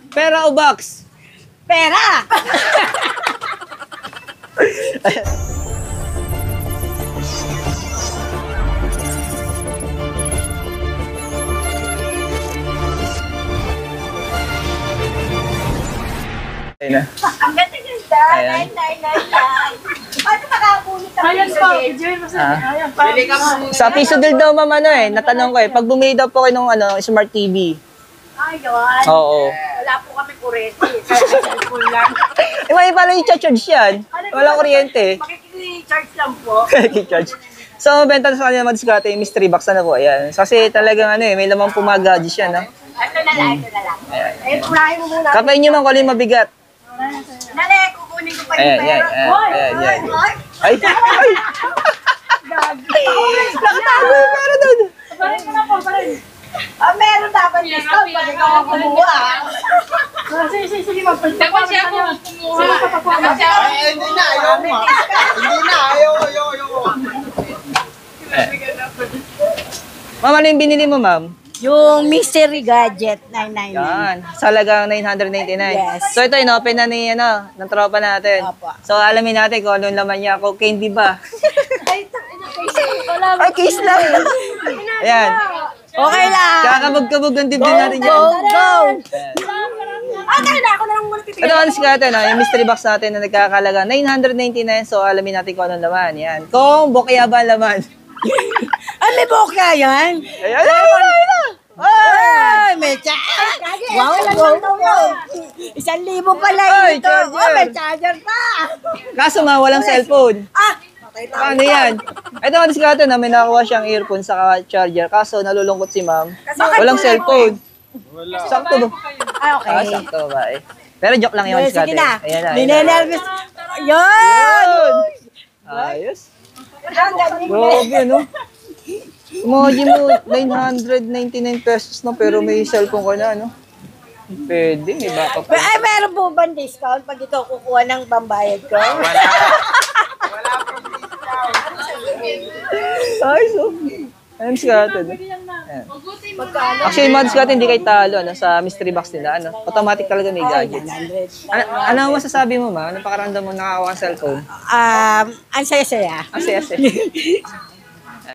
Pera o box? Pera! Ayun na. Ang ganda-ganda. Ayan. Nine. Paano makakulit sa Ayan piso po. din? Ayan pa. Sa piso deal daw ma'am ano natanong ko pag bumili daw po kayo ng Smart TV. Ayun. Oo. Wala po kami kurente. Kaya cellphone lang. May pala yung charge yan. Walang kuryente. Makikicharge lang po. Charge. So, benta sa kanila madiskarte yung mystery box na po. Ayan. Kasi talagang may lamang pumagadis yan. No? Ito na lang. Eh, unahin mo muna. Kapay nyo man kung alin mabigat. Dali, kukunin ko pa yung Ayan, pera. ayan. Ay! Ay! Ay! Nakatago yung pera doon. Parin mo na po, parin. Meron dapat discount pag ikaw ang kumuha. Sige, magpagpapalala. Dapat siya ako kumuha. Dapat siya ako. Hindi na, ayaw mo. Hindi na, ayaw. Ma'am, ano yung binili mo, ma'am? Yung mystery gadget, 999. Yan. Salagang 999. Yes. So, ito, inopen na ng tropa natin. Apo. So, alamin natin kung anong laman niya. Cocaine, di ba? Ay, Ay, case lang. Ayan. okay lang. Kakabog-kabog ang dibdib natin Go, dyan. go. Ayan. Tayo na, ako na lang muna pipili. Ito, ano natin, yung mystery box natin na nagkakalaga 999. So, alamin natin kung anong laman. Yan. Kung bukya ba ang laman? Ay, may bokya yan. Ayan, ayan. Ay, may wow, wow. 1,000 pala Ay, ito. charger. Oh, may charger pa. Kaso ma, walang cellphone. Patay tayo. Paano yan? Ito, ano natin na may nakuha siyang earphone sa charger. Kaso, nalulungkot si ma'am. Walang cellphone. Sakto ba? Ay, okay. Sakto ba eh. Pero joke lang yun, Sige Scotty. na. Ayan na. Ninenervous. Yun! Ayos. Ang galing. Grabe, no? Emoji mo, 999 pesos na pero may cellphone ka na, no? Pwede, may backup pa. Ay, meron po ba discount pag ito kukuha ng pambayad ko? Ay, so. Ayun, Scotty. Ayan. Actually, Mads Scotty, hindi kayo talo sa mystery box nila. Automatic talaga may gadget. 900. Ano masasabi mo, ma? Anong pakaramdam mo nakakuha ng cellphone? Ang saya-saya. Kasi.